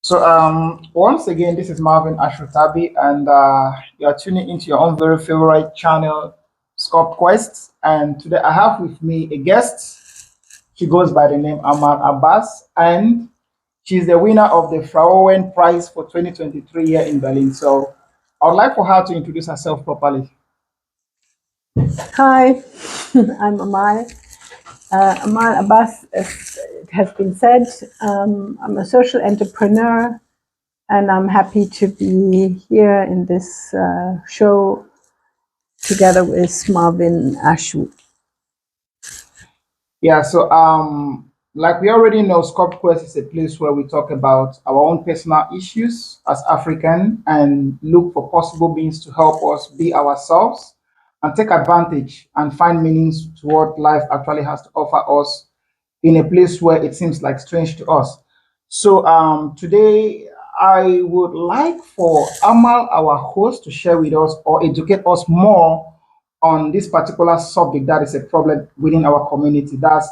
Once again, this is Marvin Ashutabi, and you are tuning into your own very favorite channel, Sculpt Quest. And today I have with me a guest. She goes by the name Amal Abass, and she's the winner of the Frauen Prize for 2023 here in Berlin. So I would like for her to introduce herself properly. Hi, I'm Amal. Amal Abass, as it has been said. I'm a social entrepreneur, and I'm happy to be here in this show together with Marvin Ashu. Yeah, like we already know, Sculpt Quest is a place where we talk about our own personal issues as African and look for possible means to help us be ourselves and take advantage and find meanings to what life actually has to offer us in a place where it seems like strange to us. Today I would like for Amal, our host, to share with us or educate us more on this particular subject that is a problem within our community. That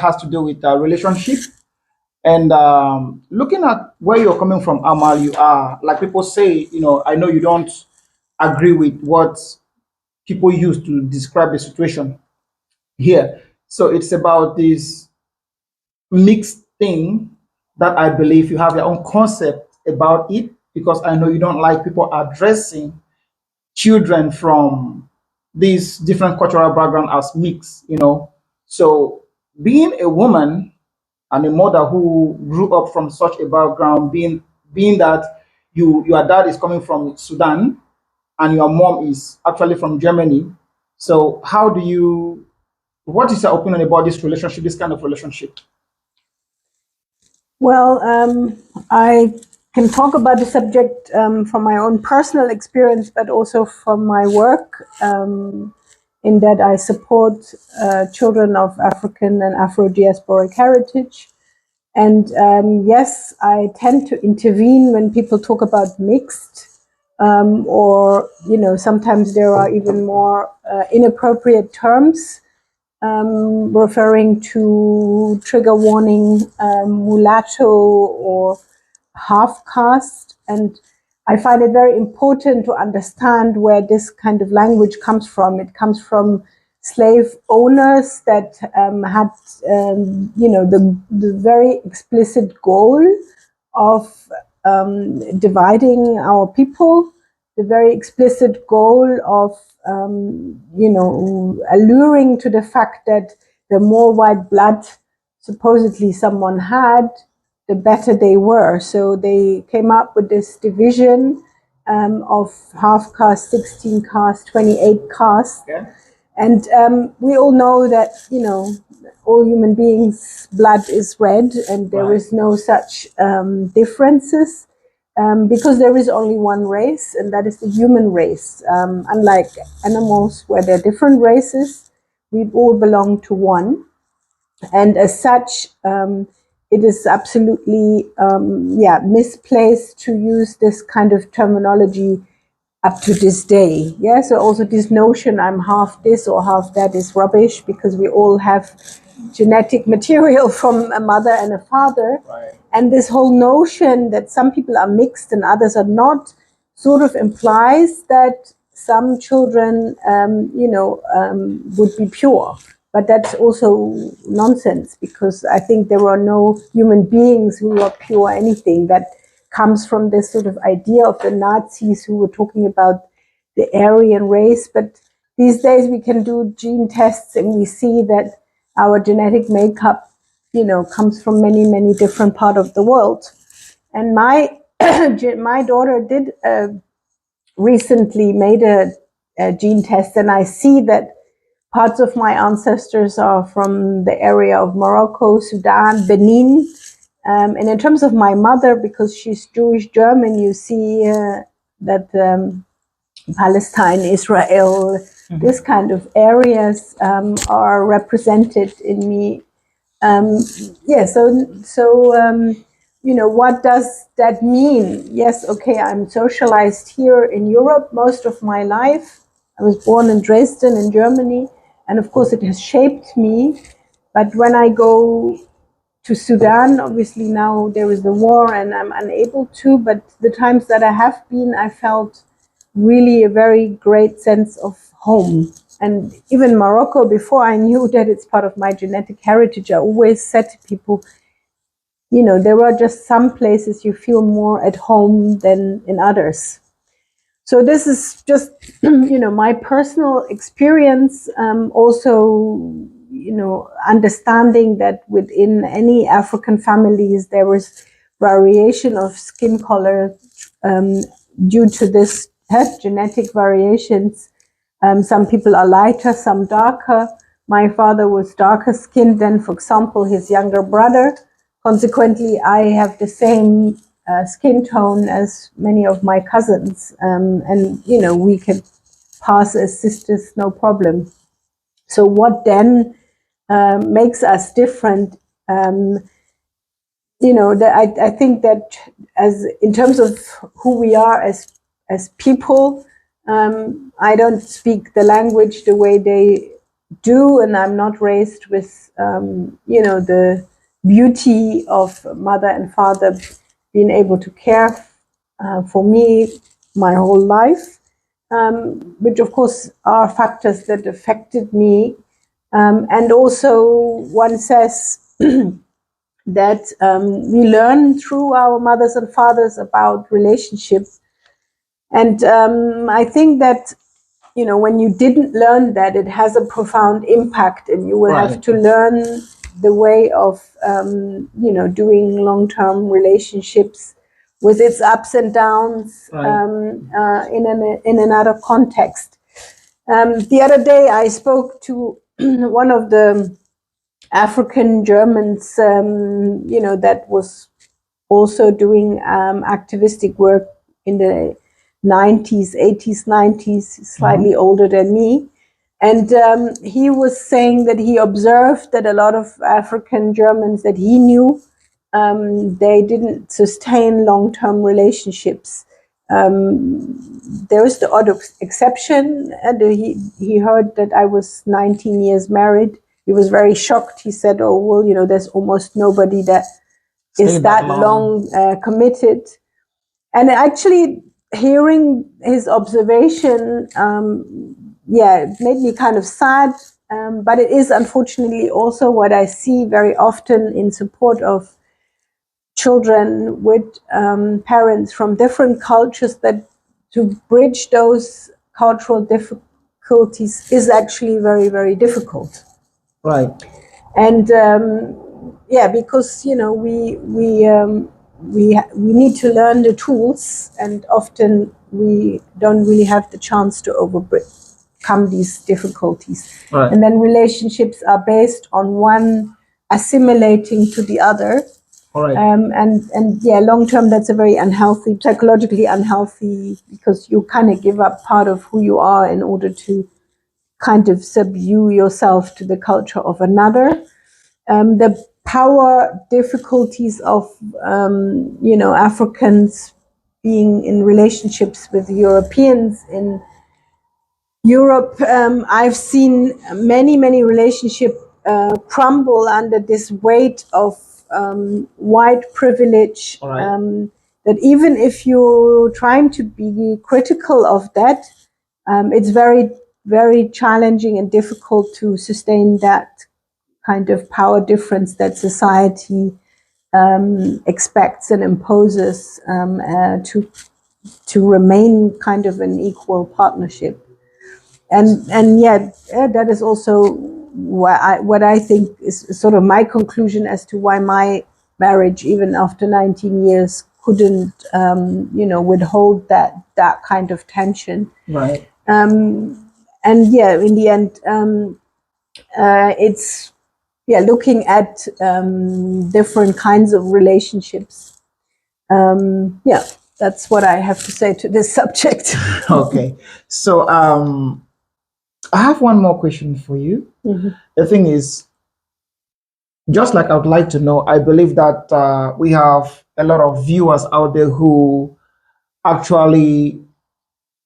has to do with relationship and looking at where you're coming from, Amal. You are like people say, I know you don't agree with what people use to describe the situation here. So it's about this mixed thing that I believe you have your own concept about it because I know you don't like people addressing children from these different cultural background as mixed. So being a woman and a mother who grew up from such a background, being that your dad is coming from Sudan and your mom is actually from Germany. So what is your opinion about this relationship, this kind of relationship? Well, I can talk about the subject from my own personal experience, but also from my work, in that I support children of African and Afro-diasporic heritage. And yes, I tend to intervene when people talk about mixed, or sometimes there are even more inappropriate terms referring to trigger warning, mulatto or half caste. And I find it very important to understand where this kind of language comes from. It comes from slave owners that had, the very explicit goal of dividing our people, the very explicit goal of, alluring to the fact that the more white blood supposedly someone had, the better they were. So they came up with this division of half caste, 16 caste, 28 caste. Yeah. And we all know that, all human beings' blood is red and there is no such differences. Because there is only one race, and that is the human race. Unlike animals where there are different races, we all belong to one. And as such, it is absolutely misplaced to use this kind of terminology up to this day. Yeah, so also this notion I'm half this or half that is rubbish, because we all have genetic material from a mother and a father. Right. And this whole notion that some people are mixed and others are not sort of implies that some children, would be pure. But that's also nonsense, because I think there are no human beings who are pure anything. That comes from this sort of idea of the Nazis who were talking about the Aryan race. But these days we can do gene tests and we see that our genetic makeup, comes from many, many different parts of the world. And my my daughter did recently made a gene test, and I see that parts of my ancestors are from the area of Morocco, Sudan, Benin. And in terms of my mother, because she's Jewish German, you see that Palestine, Israel, this kind of areas are represented in me. What does that mean? Yes, okay, I'm socialized here in Europe most of my life. I was born in Dresden in Germany, and of course it has shaped me. But when I go to Sudan. Obviously now there is the war and I'm unable to, but the times that I have been, I felt really a very great sense of home. And even Morocco, before I knew that it's part of my genetic heritage, I always said to people, you know, there are just some places you feel more at home than in others. So this is just, you know, my personal experience. Also, you know, understanding that within any African families there is variation of skin color due to this genetic variations. Some people are lighter, some darker. My father was darker skinned than, for example, his younger brother. Consequently, I have the same skin tone as many of my cousins, and you know, we can pass as sisters no problem. So what then makes us different? You know, I think that as in terms of who we are as people, I don't speak the language the way they do, and I'm not raised with you know, the beauty of mother and father being able to care for me my whole life, which of course are factors that affected me, and also one says that we learn through our mothers and fathers about relationships. And I think that, you know, when you didn't learn that, it has a profound impact, and you will have to learn the way of, you know, doing long-term relationships with its ups and downs in another context. The other day, I spoke to one of the African Germans, you know, that was also doing activistic work in the 90s, 80s, 90s, slightly older than me. And he was saying that he observed that a lot of African Germans that he knew, they didn't sustain long-term relationships. There is the odd exception. And he heard that I was 19 years married. He was very shocked. He said, oh, well, you know, there's almost nobody that is that long committed. And actually hearing his observation, it made me kind of sad. But it is unfortunately also what I see very often in support of children with parents from different cultures, that to bridge those cultural difficulties is actually very, very difficult. Right. And because, you know, we need to learn the tools, and often we don't really have the chance to overcome these difficulties. Right. And then relationships are based on one assimilating to the other. Right. And long term, that's a very unhealthy, psychologically unhealthy, because you kind of give up part of who you are in order to kind of subdue yourself to the culture of another. The power difficulties of you know, Africans being in relationships with Europeans in Europe, I've seen many relationships crumble under this weight of white privilege. That even if you're trying to be critical of that, it's very challenging and difficult to sustain that kind of power difference that society expects and imposes to remain kind of an equal partnership. And that is also what I think is sort of my conclusion as to why my marriage, even after 19 years, couldn't you know, withhold that kind of tension. Right. And in the end, it's looking at different kinds of relationships. That's what I have to say to this subject. Okay. So I have one more question for you. The thing is, just like I would like to know, I believe that we have a lot of viewers out there who actually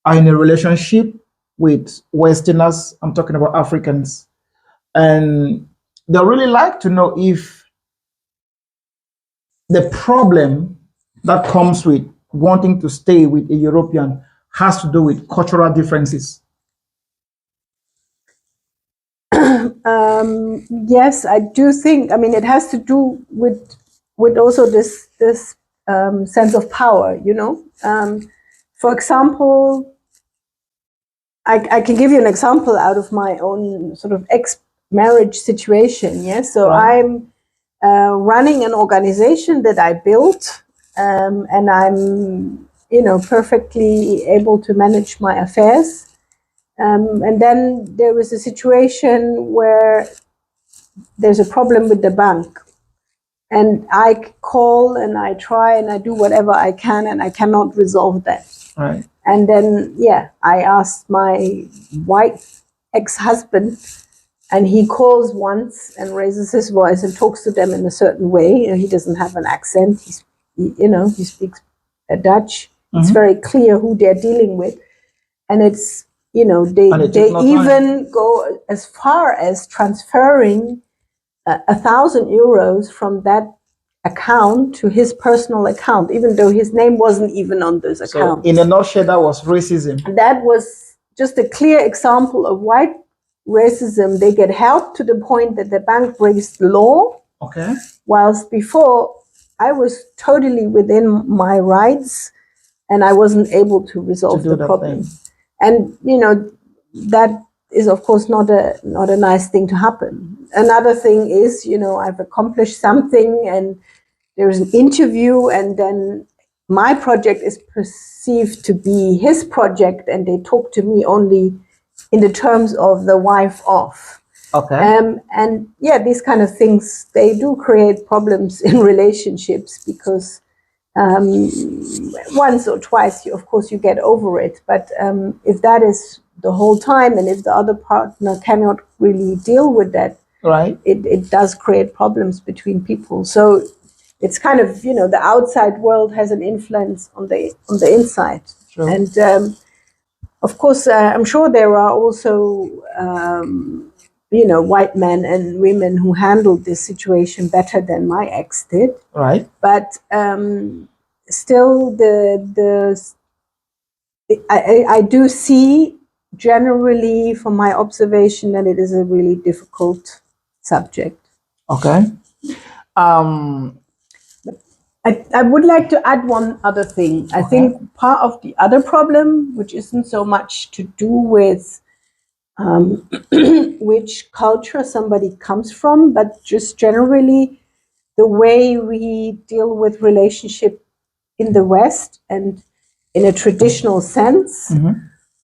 are in a relationship with Westerners. I'm talking about Africans. And they really like to know if the problem that comes with wanting to stay with a European has to do with cultural differences? Yes, I do think. I mean, it has to do with also this sense of power. You know, for example, I can give you an example out of my own sort of ex-marriage situation. Yes, so Right. I'm running an organization that I built, and I'm perfectly able to manage my affairs. And then there was a situation where there's a problem with the bank. And I call and I try and I do whatever I can and I cannot resolve that. Right. And then, I asked my white ex-husband, and he calls once and raises his voice and talks to them in a certain way. He doesn't have an accent. He speaks Dutch. It's very clear who they're dealing with. And it's, they even go as far as transferring 1,000 euros from that account to his personal account, even though his name wasn't even on those accounts. So in a nutshell, that was racism. That was just a clear example of white racism. They get help to the point that the bank breaks the law. Okay. Whilst before, I was totally within my rights and I wasn't able to resolve the problem. And, that is, of course, not a nice thing to happen. Another thing is, I've accomplished something and there's an interview, and then my project is perceived to be his project, and they talk to me only in the terms of the wife of. Okay. And these kind of things, they do create problems in relationships because once or twice, of course, you get over it. But if that is the whole time, and if the other partner cannot really deal with that, right, it does create problems between people. So it's kind of, the outside world has an influence on the inside. True. And of course, I'm sure there are also white men and women who handled this situation better than my ex did. Right. But still, I do see generally from my observation that it is a really difficult subject. Okay. I would like to add one other thing. I think part of the other problem, which isn't so much to do with which culture somebody comes from, but just generally the way we deal with relationship in the West and in a traditional sense,